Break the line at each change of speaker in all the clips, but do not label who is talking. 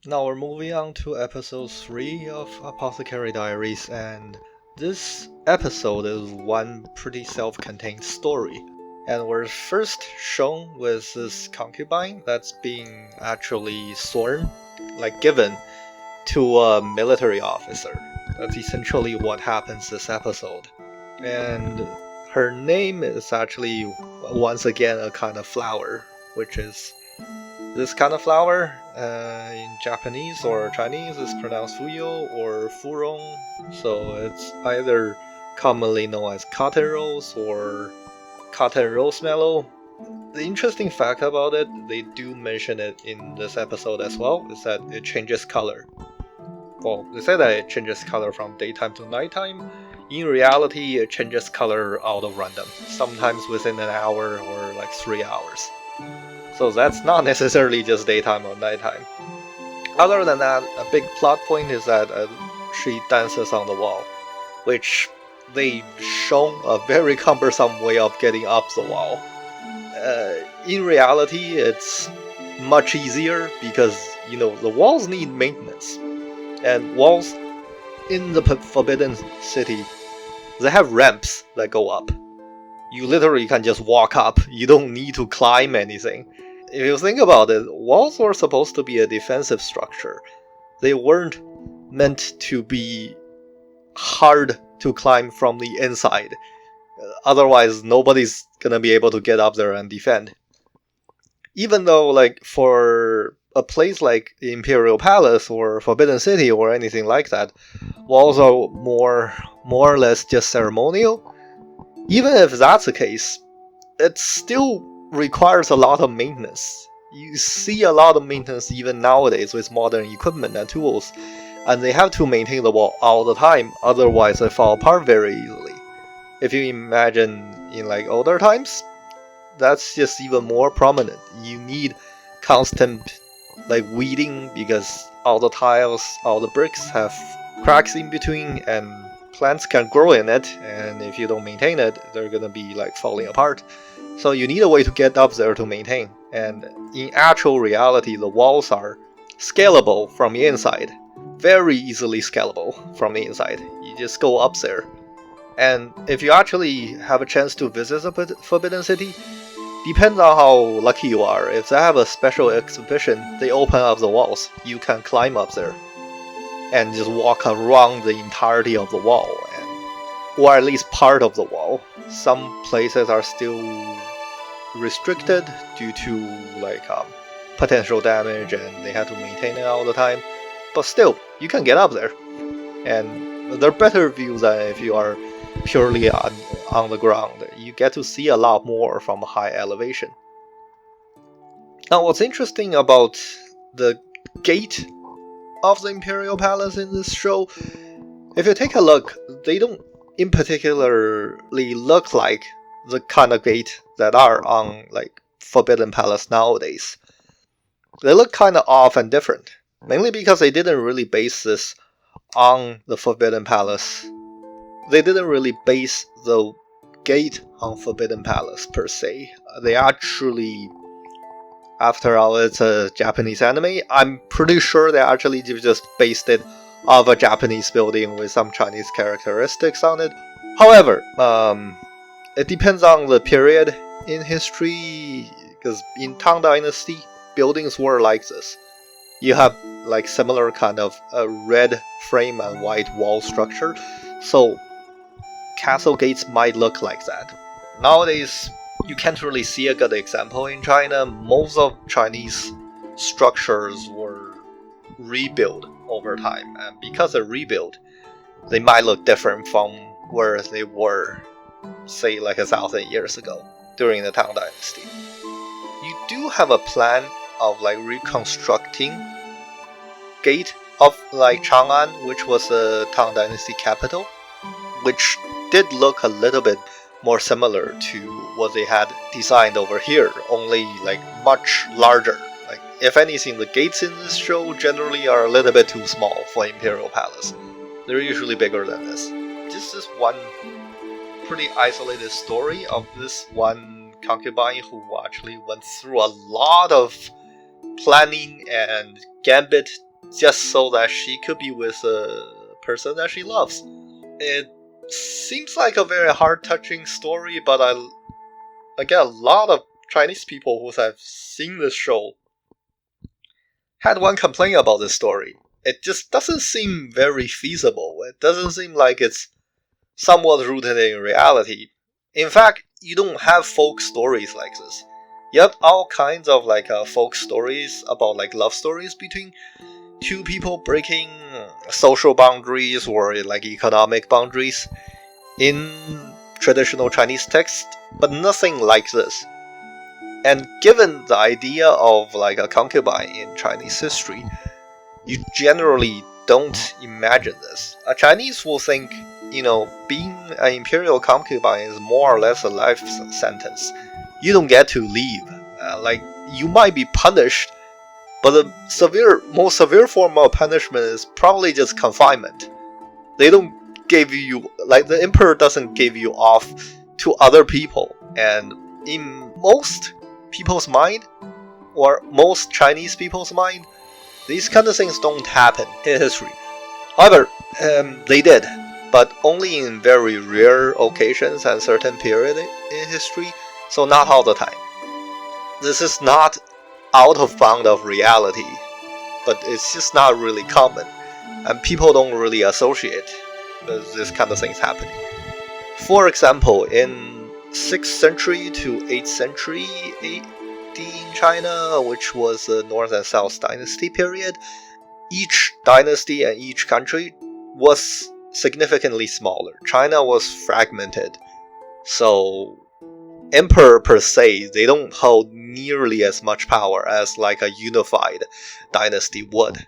Now we're moving on to episode 3 of Apothecary Diaries, and this episode is one pretty self-contained story. And we're first shown with this concubine that's being actually sworn, given to a military officer. That's essentially what happens this episode. And her name is actually, once again, a kind of flower, which is this kind of flower. In Japanese or Chinese is pronounced fuyo or furong. So it's either commonly known as cotton rose or cotton rose mallow. The interesting fact about it, they do mention it in this episode as well, is that it changes color. Well, they say that it changes color from daytime to nighttime. In reality, it changes color out of random, sometimes within an hour or 3 hours. So that's not necessarily just daytime or nighttime. Other than that, a big plot point is that she dances on the wall, which they've shown a very cumbersome way of getting up the wall. In reality, it's much easier because, the walls need maintenance. And walls in the Forbidden City, they have ramps that go up. You literally can just walk up, you don't need to climb anything. If you think about it, walls were supposed to be a defensive structure. They weren't meant to be hard to climb from the inside. Otherwise, nobody's gonna be able to get up there and defend. Even though, for a place like the Imperial Palace or Forbidden City or anything like that, walls are more or less just ceremonial. Even if that's the case, it still requires a lot of maintenance. You see a lot of maintenance even nowadays with modern equipment and tools, and they have to maintain the wall all the time, otherwise they fall apart very easily. If you imagine in older times, that's just even more prominent. You need constant weeding because all the tiles, all the bricks have cracks in between and plants can grow in it, and if you don't maintain it, they're gonna be falling apart. So you need a way to get up there to maintain. And in actual reality, the walls are scalable from the inside. Very easily scalable from the inside. You just go up there. And if you actually have a chance to visit the Forbidden City, depends on how lucky you are. If they have a special exhibition, they open up the walls. You can climb up there and just walk around the entirety of the wall, or at least part of the wall. Some places are still restricted due to potential damage and they have to maintain it all the time, but still, you can get up there, and they're better views than if you are purely on the ground. You get to see a lot more from a high elevation. Now, what's interesting about the gate of the Imperial Palace in this show, if you take a look, they don't in particularly look like the kind of gate that are on Forbidden Palace nowadays. They look kind of off and different, mainly because they didn't really base this on the Forbidden Palace. They didn't really base the gate on Forbidden Palace per se. They actually, after all, it's a Japanese anime, I'm pretty sure they actually just based it off a Japanese building with some Chinese characteristics on it. However, it depends on the period in history, because in Tang Dynasty, buildings were like this. You have similar kind of a red frame and white wall structure, so castle gates might look like that. Nowadays, you can't really see a good example in China. Most of Chinese structures were rebuilt over time, and because they're rebuilt, they might look different from where they were, say 1,000 years ago during the Tang Dynasty. You do have a plan of reconstructing gate of Chang'an, which was the Tang Dynasty capital, which did look a little bit more similar to what they had designed over here, only much larger. If anything, the gates in this show generally are a little bit too small for Imperial Palace. They're usually bigger than this. This is one pretty isolated story of this one concubine who actually went through a lot of planning and gambit just so that she could be with a person that she loves. It seems like a very heart-touching story, but I get a lot of Chinese people who have seen this show had one complaint about this story. It just doesn't seem very feasible. It doesn't seem like it's somewhat rooted in reality. In fact, you don't have folk stories like this. You have all kinds of folk stories about love stories between two people breaking social boundaries or economic boundaries in traditional Chinese text, but nothing like this. And given the idea of a concubine in Chinese history, you generally don't imagine this. A Chinese will think, being an imperial concubine is more or less a life sentence. You don't get to leave. You might be punished, but the most severe form of punishment is probably just confinement. They don't give you, the emperor doesn't give you off to other people. And in most people's mind, or most Chinese people's mind, these kind of things don't happen in history. However, they did, but only in very rare occasions and certain periods in history, so not all the time. This is not out of bound of reality, but it's just not really common, and people don't really associate with this kind of things happening. For example, in 6th century to 8th century AD in China, which was the North and South dynasty period, each dynasty and each country was significantly smaller. China was fragmented, so emperor per se, they don't hold nearly as much power as a unified dynasty would.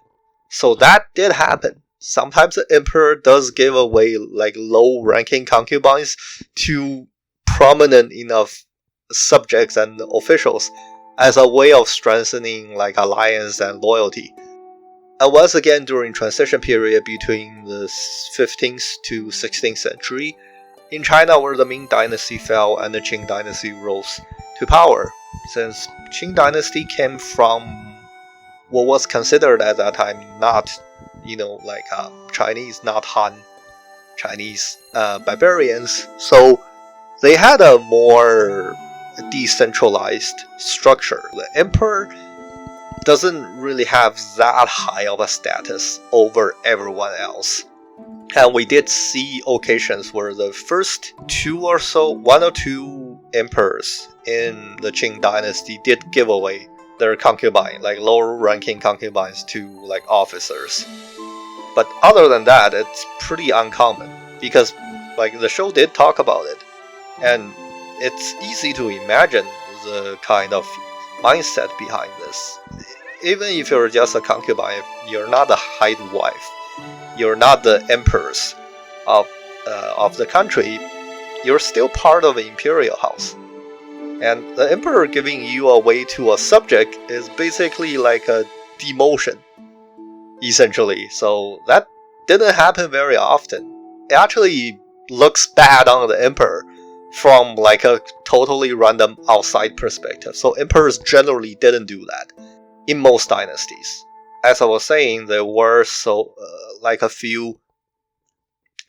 So that did happen. Sometimes the emperor does give away low-ranking concubines to prominent enough subjects and officials as a way of strengthening alliance and loyalty. And once again, during transition period between the 15th to 16th century, in China where the Ming dynasty fell and the Qing dynasty rose to power, since Qing dynasty came from what was considered at that time not, Chinese, not Han Chinese barbarians, so they had a more decentralized structure. The emperor doesn't really have that high of a status over everyone else. And we did see occasions where the first one or two emperors in the Qing dynasty did give away their concubine, lower ranking concubines to officers. But other than that, it's pretty uncommon, because the show did talk about it. And it's easy to imagine the kind of mindset behind this. Even if you're just a concubine, you're not a hired wife, you're not the empress of the country, you're still part of the imperial house. And the emperor giving you away to a subject is basically like a demotion, essentially. So that didn't happen very often. It actually looks bad on the emperor from a totally random outside perspective. So emperors generally didn't do that in most dynasties. As I was saying, there were a few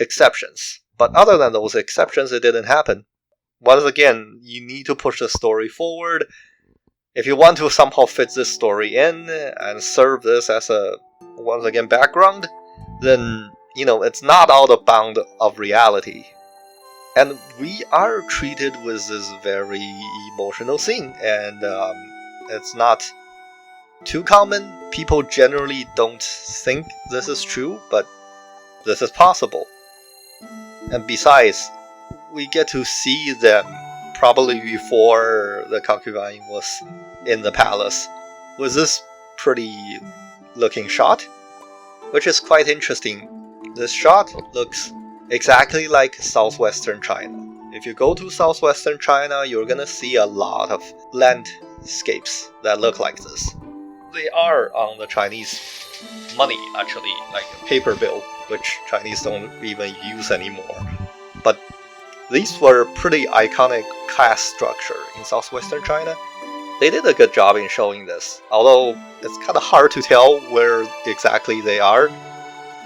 exceptions. But other than those exceptions, it didn't happen. Once again, you need to push the story forward. If you want to somehow fit this story in and serve this as a, once again, background, then, it's not out of bound of reality. And we are treated with this very emotional scene, and it's not too common. People generally don't think this is true, but this is possible. And besides, we get to see them probably before the concubine was in the palace with this pretty looking shot, which is quite interesting. This shot looks exactly like southwestern China. If you go to southwestern China, you're gonna see a lot of landscapes that look like this. They are on the Chinese money, actually, like a paper bill, which Chinese don't even use anymore. But these were pretty iconic caste structure in southwestern China. They did a good job in showing this, although it's kind of hard to tell where exactly they are,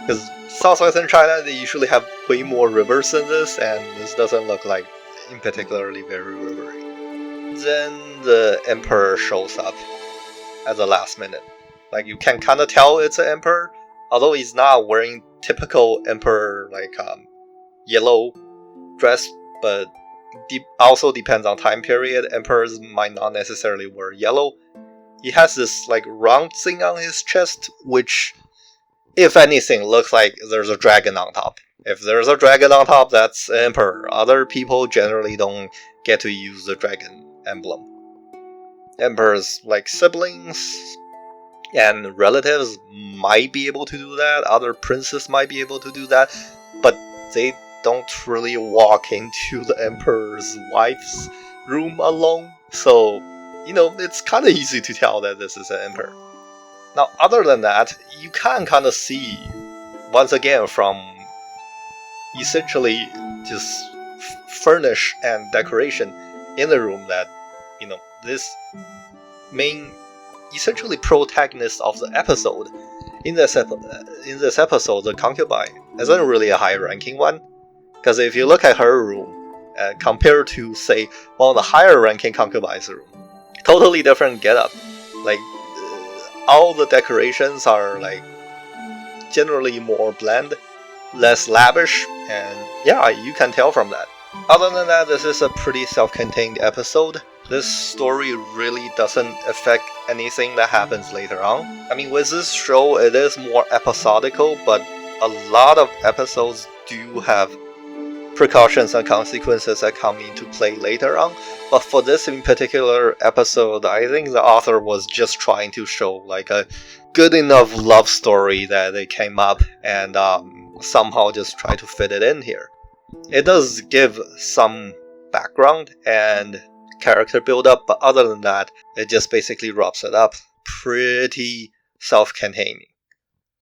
because southwestern China, they usually have way more rivers than this, and this doesn't look like in particularly very rivery. Then the emperor shows up at the last minute. Like, you can kind of tell it's an emperor, although he's not wearing typical emperor like yellow dress, but also depends on time period. Emperors might not necessarily wear yellow. He has this like round thing on his chest, which, if anything, looks like there's a dragon on top. If there's a dragon on top, that's an emperor. Other people generally don't get to use the dragon emblem. Emperors, like siblings and relatives, might be able to do that. Other princes might be able to do that, but they don't really walk into the emperor's wife's room alone. So, it's kind of easy to tell that this is an emperor. Now, other than that, you can kind of see, once again, from essentially just furnish and decoration in the room, that, this main, essentially protagonist of the episode, in this episode, the concubine, isn't really a high-ranking one. Because if you look at her room, compared to, say, one of the higher-ranking concubines' room, totally different getup. Like, all the decorations are, like, generally more bland, less lavish, and yeah, you can tell from that. Other than that, this is a pretty self-contained episode. This story really doesn't affect anything that happens later on. I mean, with this show, it is more episodical, but a lot of episodes do have precautions and consequences that come into play later on. But for this in particular episode, I think the author was just trying to show like a good enough love story that they came up and somehow just try to fit it in here. It does give some background and character build up, but other than that, it just basically wraps it up pretty self-contained.